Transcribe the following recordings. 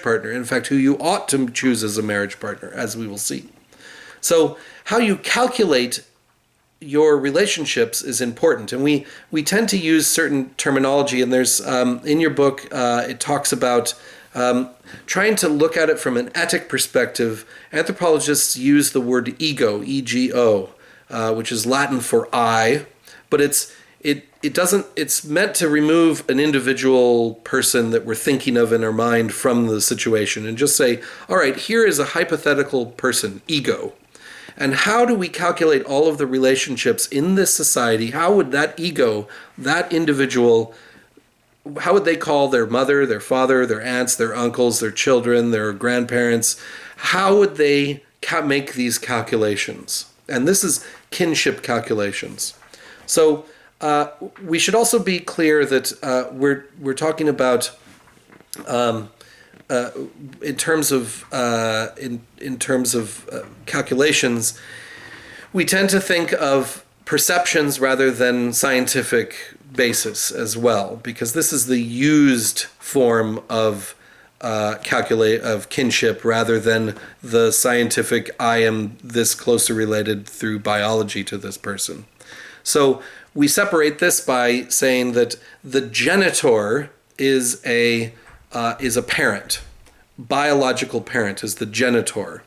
partner. In fact, who you ought to choose as a marriage partner, as we will see. So how you calculate your relationships is important, and we tend to use certain terminology, and there's in your book it talks about trying to look at it from an ethic perspective. Anthropologists use the word ego, ego, which is Latin for I, but it's meant to remove an individual person that we're thinking of in our mind from the situation and just say, all right, here is a hypothetical person, ego. And how do we calculate all of the relationships in this society? How would that ego, that individual, how would they call their mother, their father, their aunts, their uncles, their children, their grandparents? How would they make these calculations? And this is kinship calculations. So we should also be clear that we're talking about in terms of calculations. We tend to think of perceptions rather than scientific basis as well, because this is the used form of kinship rather than the scientific I am this closely related through biology to this person. So we separate this by saying that the genitor is a parent. Biological parent is the genitor.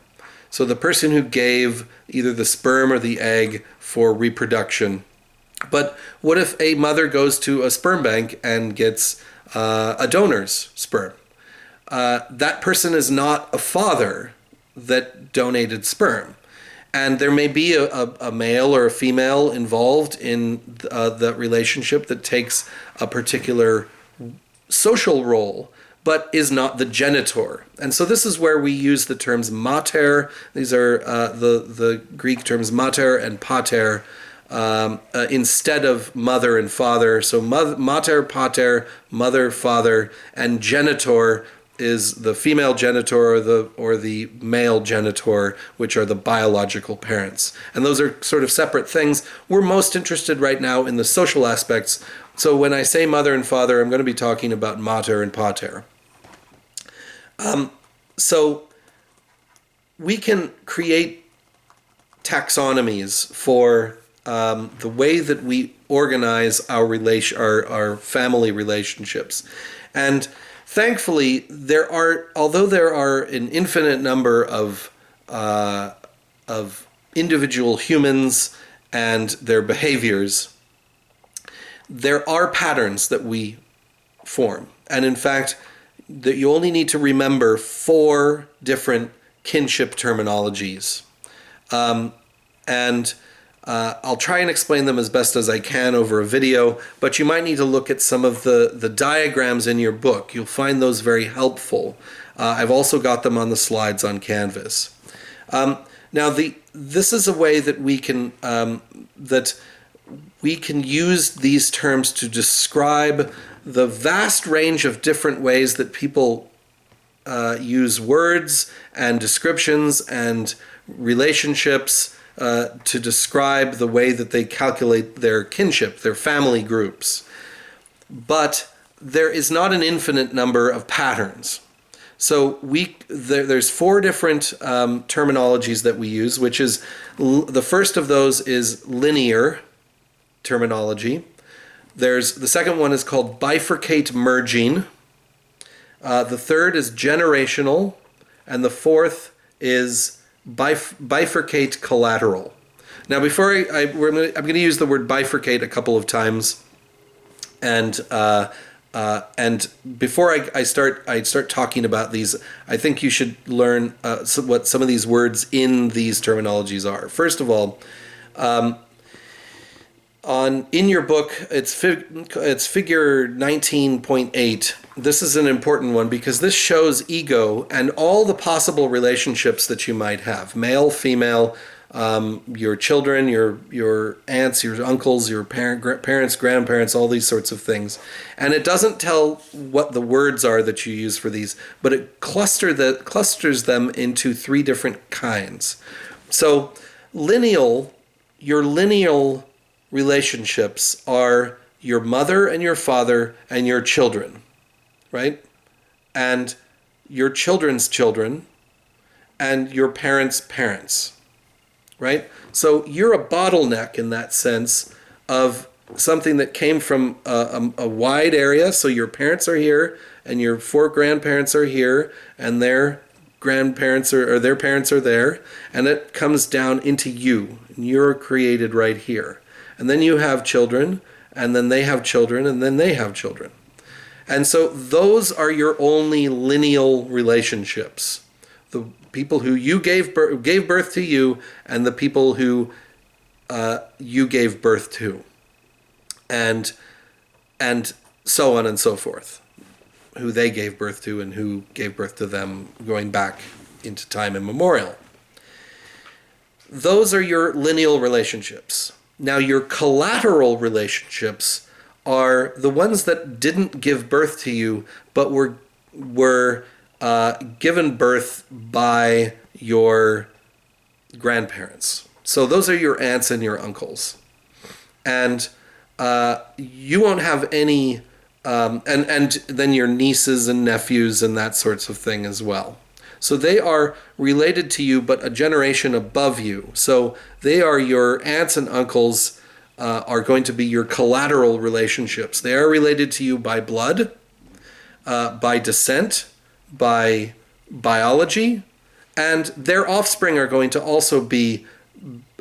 So the person who gave either the sperm or the egg for reproduction. But what if a mother goes to a sperm bank and gets a donor's sperm? That person is not a father that donated sperm. And there may be a male or a female involved in the relationship that takes a particular social role, but is not the genitor. And so this is where we use the terms mater. These are the Greek terms mater and pater instead of mother and father. So mater, pater, mother, father, and genitor is the female genitor or the male genitor, which are the biological parents. And those are sort of separate things. We're most interested right now in the social aspects. So when I say mother and father, I'm going to be talking about mater and pater. So we can create taxonomies for the way that we organize our family relationships. And thankfully, although there are an infinite number of individual humans and their behaviors, there are patterns that we form. And in fact, that you only need to remember 4 different kinship terminologies. I'll try and explain them as best as I can over a video, but you might need to look at some of the diagrams in your book. You'll find those very helpful. I've also got them on the slides on Canvas. Now, this is a way that we can use these terms to describe the vast range of different ways that people use words and descriptions and relationships to describe the way that they calculate their kinship, their family groups. But there is not an infinite number of patterns. So there's 4 different terminologies that we use, which is the first of those is linear terminology. The second one is called bifurcate merging. The third is generational, and the fourth is bifurcate collateral. Now, before I'm going to use the word bifurcate a couple of times, and before I start talking about these, I think you should learn what some of these words in these terminologies are. First of all, in your book, it's figure 19.8. This is an important one because this shows ego and all the possible relationships that you might have: male, female, your children, your aunts, your uncles, your parents, grandparents, all these sorts of things. And it doesn't tell what the words are that you use for these, but it clusters them into 3 different kinds. So your lineal relationships are your mother and your father and your children, right? And your children's children, and your parents' parents, right? So you're a bottleneck in that sense of something that came from a wide area. So your parents are here, and your 4 grandparents are here, and their grandparents or their parents are there, and it comes down into you, and you're created right here. And then you have children, and then they have children, and then they have children. And so those are your only lineal relationships. The people who you gave birth to you, and the people who you gave birth to. And so on and so forth. Who they gave birth to and who gave birth to them going back into time immemorial. Those are your lineal relationships. Now your collateral relationships are the ones that didn't give birth to you, but were given birth by your grandparents. So those are your aunts and your uncles. And you won't have any, and then your nieces and nephews and that sorts of thing as well. So they are related to you, but a generation above you. So they are your aunts and uncles, are going to be your collateral relationships. They are related to you by blood, by descent, by biology, and their offspring are going to also be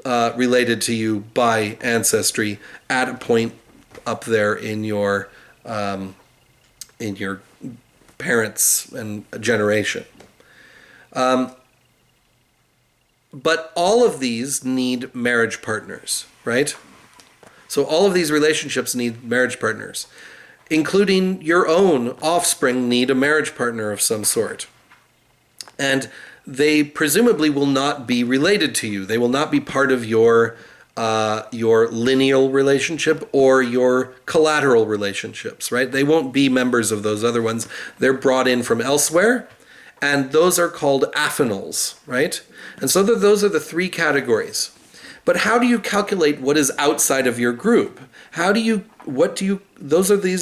related to you by ancestry at a point up there in your parents and generation. But all of these need marriage partners, right? So all of these relationships need marriage partners, including your own offspring need a marriage partner of some sort. And they presumably will not be related to you. They will not be part of your lineal relationship or your collateral relationships, right? They won't be members of those other ones. They're brought in from elsewhere, and those are called affinals, right? And so those are the 3 categories. But how do you calculate what is outside of your group? These are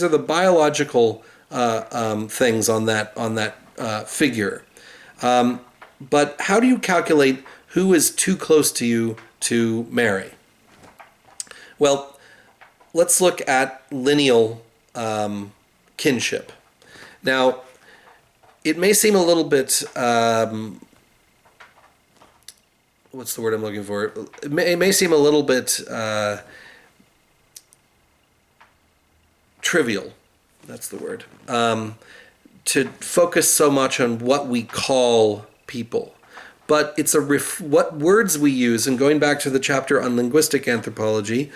the biological things on that figure. But how do you calculate who is too close to you to marry? Well, let's look at lineal kinship. Now, it may seem a little bit, what's the word I'm looking for? It may seem a little bit trivial, that's the word, to focus so much on what we call people. But it's what words we use, and going back to the chapter on linguistic anthropology,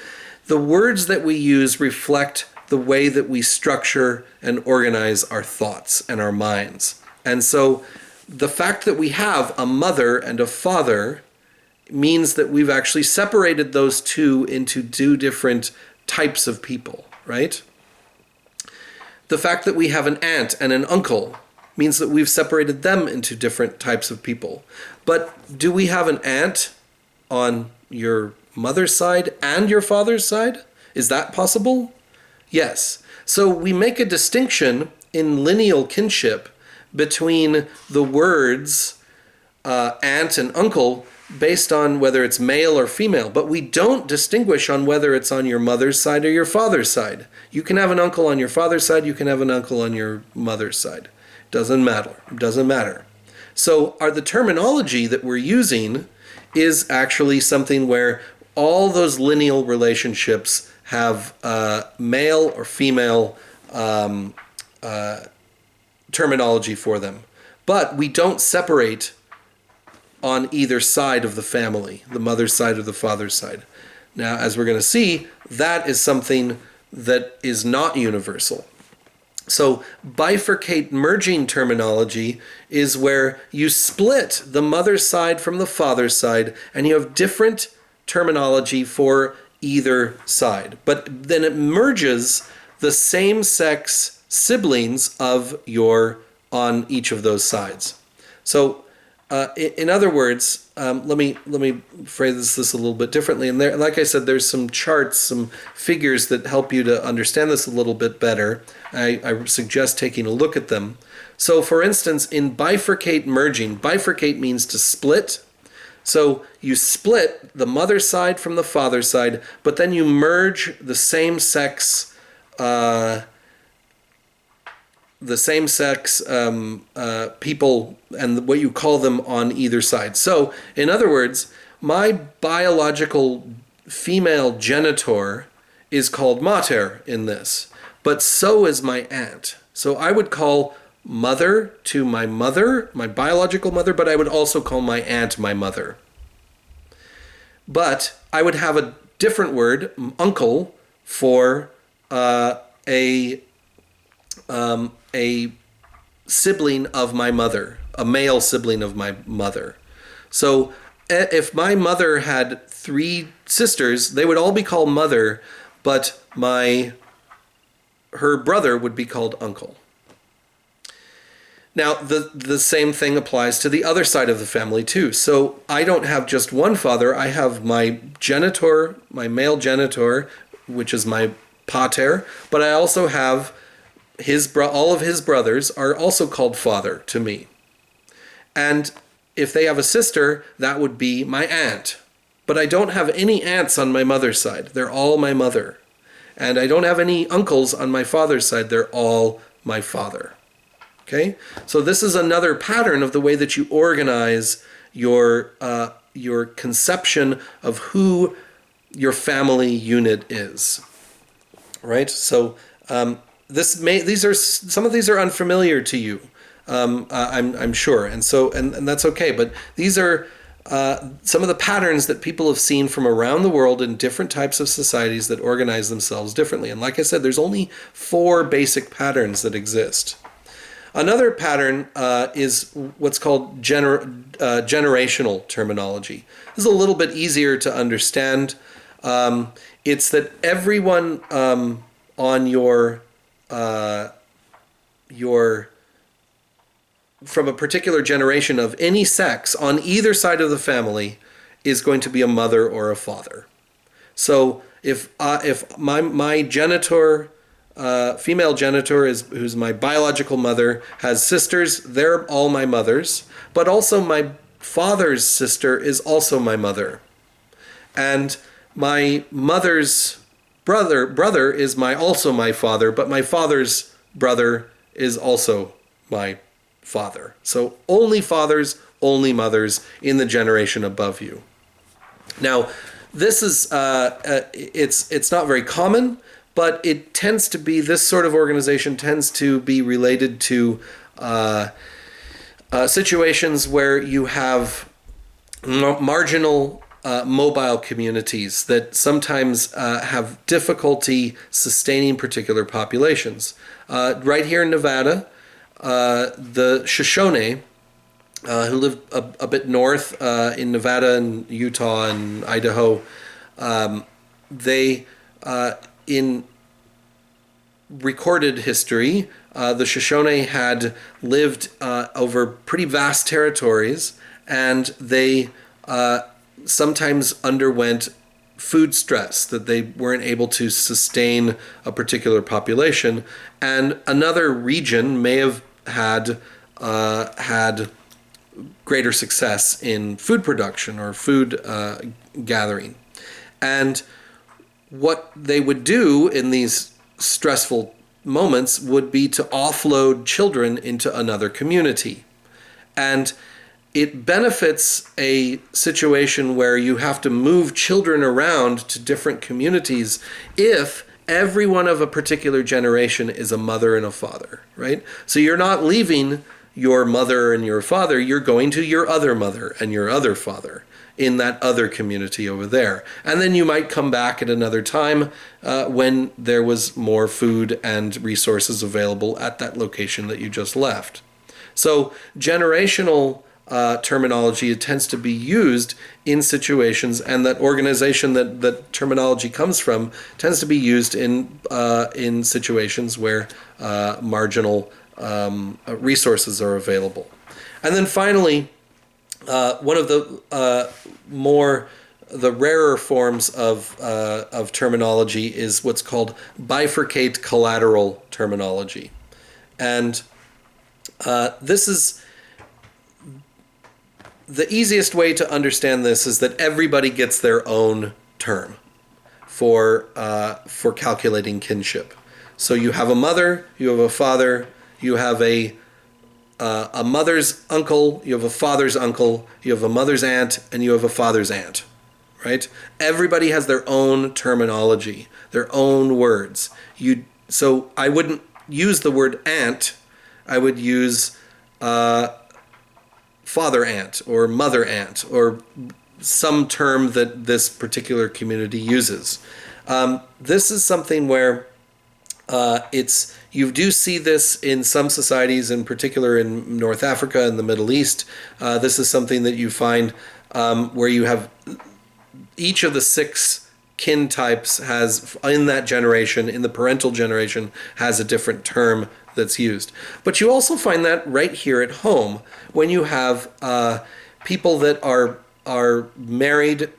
the words that we use reflect the way that we structure and organize our thoughts and our minds. And so the fact that we have a mother and a father means that we've actually separated those two into 2 different types of people, right? The fact that we have an aunt and an uncle means that we've separated them into different types of people. But do we have an aunt on your mother's side and your father's side? Is that possible? Yes. So we make a distinction in lineal kinship between the words aunt and uncle based on whether it's male or female, but we don't distinguish on whether it's on your mother's side or your father's side. You can have an uncle on your father's side, you can have an uncle on your mother's side. Doesn't matter. So the terminology that we're using is actually something where all those lineal relationships have male or female terminology for them. But we don't separate on either side of the family, the mother's side or the father's side. Now, as we're going to see, that is something that is not universal. So bifurcate merging terminology is where you split the mother's side from the father's side, and you have different terminology for either side. But then it merges the same-sex siblings of on each of those sides. So in other words, let me phrase this a little bit differently. And there, like I said, there's some charts, some figures that help you to understand this a little bit better. I suggest taking a look at them. So for instance, in bifurcate merging, bifurcate means to split. So you split the mother's side from the father's side, but then you merge the same sex people and what you call them on either side. So, in other words, my biological female genitor is called mater in this, but so is my aunt. So I would call mother to my mother, my biological mother, but I would also call my aunt my mother. But I would have a different word, uncle, for a sibling of my mother, a male sibling of my mother. So if my mother had 3 sisters, they would all be called mother, but her brother would be called uncle. Now, the same thing applies to the other side of the family too. So I don't have just one father. I have my genitor, my male genitor, which is my pater, but I also have all of his brothers are also called father to me. And if they have a sister, that would be my aunt. But I don't have any aunts on my mother's side. They're all my mother. And I don't have any uncles on my father's side. They're all my father. Okay? So this is another pattern of the way that you organize your conception of who your family unit is. Right? So some of these are unfamiliar to you. I'm sure, and that's okay. But these are some of the patterns that people have seen from around the world in different types of societies that organize themselves differently. And like I said, there's only 4 basic patterns that exist. Another pattern is what's called generational terminology. This is a little bit easier to understand. It's that everyone on your from a particular generation of any sex on either side of the family is going to be a mother or a father. So if my genitor, female genitor who's my biological mother, has sisters, they're all my mothers, but also my father's sister is also my mother. And my mother's brother is also my father, but my father's brother is also my father. So only fathers, only mothers in the generation above you. Now, this is it's not very common, but it tends to be, this sort of organization tends to be related to situations where you have marginal mobile communities that sometimes have difficulty sustaining particular populations. Right here in Nevada, the Shoshone, who live a bit north in Nevada and Utah and Idaho, they, in recorded history, the Shoshone had lived over pretty vast territories, and they sometimes underwent food stress, that they weren't able to sustain a particular population, and another region may have had greater success in food production or food gathering. And what they would do in these stressful moments would be to offload children into another community. And it benefits a situation where you have to move children around to different communities if everyone of a particular generation is a mother and a father, right? So you're not leaving your mother and your father, you're going to your other mother and your other father in that other community over there. And then you might come back at another time when there was more food and resources available at that location that you just left. So generational terminology tends to be used in situations, and that organization that terminology comes from tends to be used in situations where marginal resources are available. And then finally, one of the rarer forms of terminology is what's called bifurcate collateral terminology. And This is the easiest way to understand this is that everybody gets their own term for calculating kinship. So you have a mother, you have a father, you have a mother's uncle, you have a father's uncle, you have a mother's aunt, and you have a father's aunt, right? Everybody has their own terminology, their own words. So I wouldn't use the word aunt. I would use father aunt or mother aunt or some term that this particular community uses. This is something where you do see this in some societies, in particular in North Africa and the Middle East. This is something that you find where you have each of the 6 kin types has, in that generation, in the parental generation, has a different term that's used. But you also find that right here at home when you have people that are married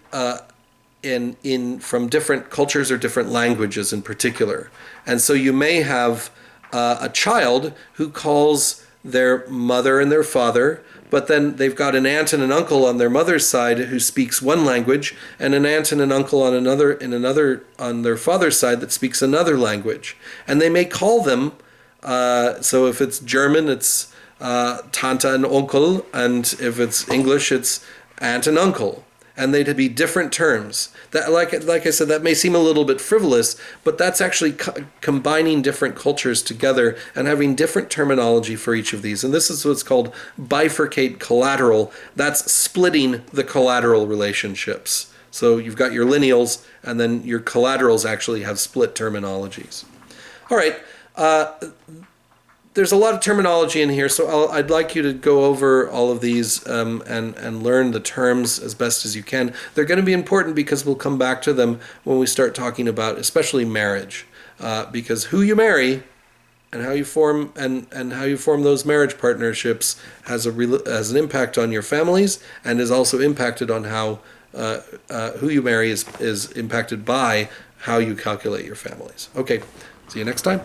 from different cultures or different languages in particular. And so you may have a child who calls their mother and their father, but then they've got an aunt and an uncle on their mother's side who speaks one language, and an aunt and an uncle on on their father's side that speaks another language. And they may call them, so if it's German, it's Tante and Onkel, and if it's English, it's aunt and uncle. And they'd be different terms. That, like I said, that may seem a little bit frivolous, but that's actually combining different cultures together and having different terminology for each of these. And this is what's called bifurcate collateral. That's splitting the collateral relationships. So you've got your lineals, and then your collaterals actually have split terminologies. All right. There's a lot of terminology in here, so I'd like you to go over all of these and learn the terms as best as you can. They're going to be important because we'll come back to them when we start talking about especially marriage, because who you marry and how you form how you form those marriage partnerships has an impact on your families, and is also impacted on how who you marry is impacted by how you calculate your families. Okay, see you next time.